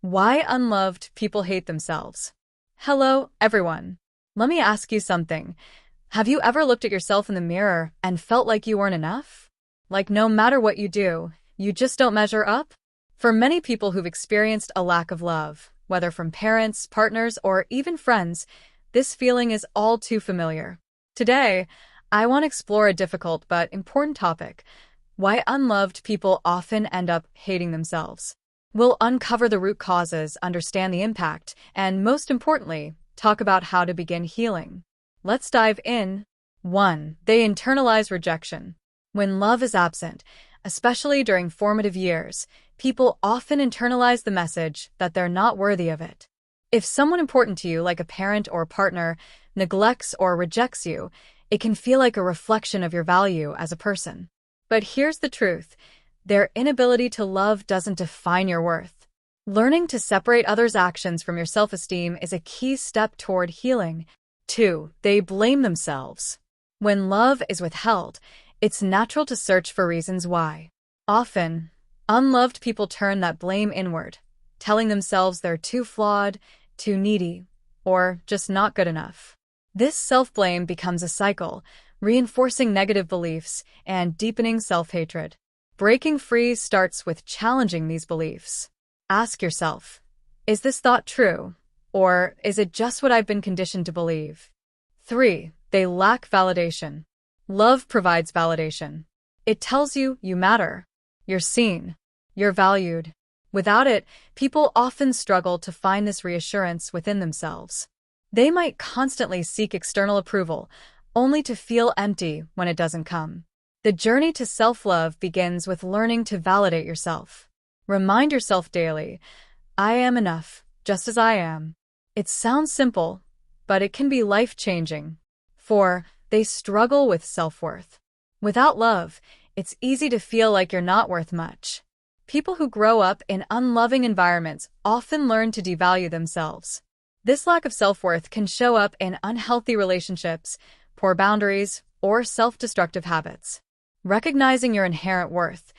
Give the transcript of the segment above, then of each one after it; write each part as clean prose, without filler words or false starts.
Why unloved people hate themselves. Hello, everyone. Let me ask you something. Have you ever looked at yourself in the mirror and felt like you weren't enough? Like no matter what you do, you just don't measure up? For many people who've experienced a lack of love, whether from parents, partners, or even friends, this feeling is all too familiar. Today, I want to explore a difficult but important topic: why unloved people often end up hating themselves. We'll uncover the root causes, understand the impact, and most importantly, talk about how to begin healing. Let's dive in. 1. They internalize rejection. When love is absent, especially during formative years, people often internalize the message that they're not worthy of it. If someone important to you, like a parent or partner, neglects or rejects you, it can feel like a reflection of your value as a person. But here's the truth: their inability to love doesn't define your worth. Learning to separate others' actions from your self-esteem is a key step toward healing. 2. They blame themselves. When love is withheld, it's natural to search for reasons why. Often, unloved people turn that blame inward, telling themselves they're too flawed, too needy, or just not good enough. This self-blame becomes a cycle, reinforcing negative beliefs and deepening self-hatred. Breaking free starts with challenging these beliefs. Ask yourself, is this thought true? Or is it just what I've been conditioned to believe? 3. They lack validation. Love provides validation. It tells you you matter. You're seen. You're valued. Without it, people often struggle to find this reassurance within themselves. They might constantly seek external approval, only to feel empty when it doesn't come. The journey to self-love begins with learning to validate yourself. Remind yourself daily, I am enough, just as I am. It sounds simple, but it can be life-changing. 4. They struggle with self-worth. Without love, it's easy to feel like you're not worth much. People who grow up in unloving environments often learn to devalue themselves. This lack of self-worth can show up in unhealthy relationships, poor boundaries, or self-destructive habits. Recognizing your inherent worth,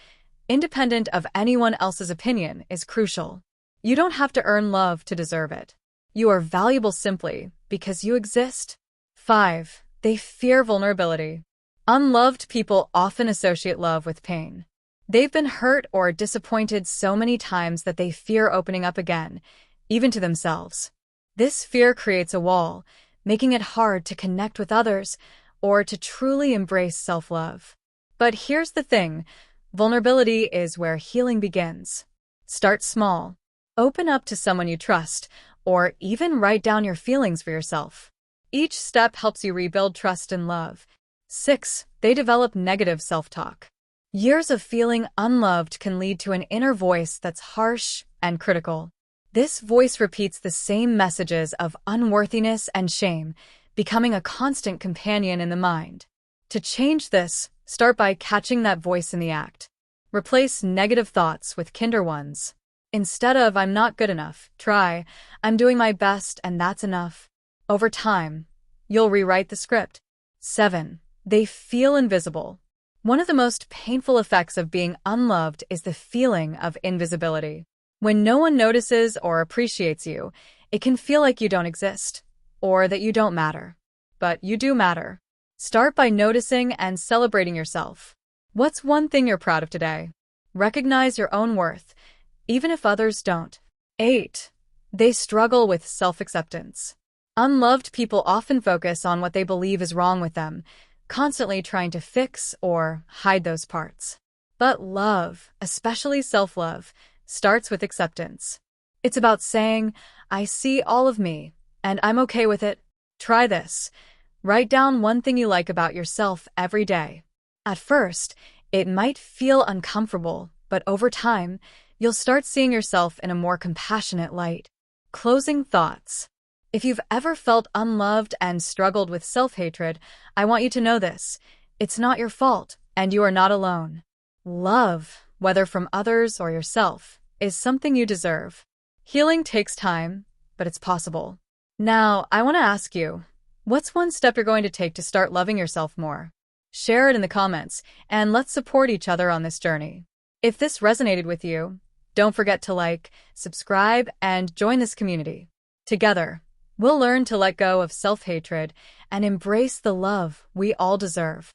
independent of anyone else's opinion, is crucial. You don't have to earn love to deserve it. You are valuable simply because you exist. 5. They fear vulnerability. Unloved people often associate love with pain. They've been hurt or disappointed so many times that they fear opening up again, even to themselves. This fear creates a wall, making it hard to connect with others or to truly embrace self-love. But here's the thing: vulnerability is where healing begins. Start small. Open up to someone you trust, or even write down your feelings for yourself. Each step helps you rebuild trust and love. 6. They develop negative self-talk. Years of feeling unloved can lead to an inner voice that's harsh and critical. This voice repeats the same messages of unworthiness and shame, becoming a constant companion in the mind. To change this, start by catching that voice in the act. Replace negative thoughts with kinder ones. Instead of "I'm not good enough," try "I'm doing my best and that's enough." Over time, you'll rewrite the script. 7. They feel invisible. One of the most painful effects of being unloved is the feeling of invisibility. When no one notices or appreciates you, it can feel like you don't exist, or that you don't matter. But you do matter. Start by noticing and celebrating yourself. What's one thing you're proud of today? Recognize your own worth, even if others don't. 8. They struggle with self-acceptance. Unloved people often focus on what they believe is wrong with them, constantly trying to fix or hide those parts. But love, especially self-love, starts with acceptance. It's about saying, I see all of me, and I'm okay with it. Try this. Write down one thing you like about yourself every day. At first, it might feel uncomfortable, but over time, you'll start seeing yourself in a more compassionate light. Closing thoughts. If you've ever felt unloved and struggled with self-hatred, I want you to know this: it's not your fault, and you are not alone. Love, whether from others or yourself, is something you deserve. Healing takes time, but it's possible. Now, I want to ask you, what's one step you're going to take to start loving yourself more? Share it in the comments, and let's support each other on this journey. If this resonated with you, Don't forget to like, subscribe, and join this community. Together, we'll learn to let go of self-hatred and embrace the love we all deserve.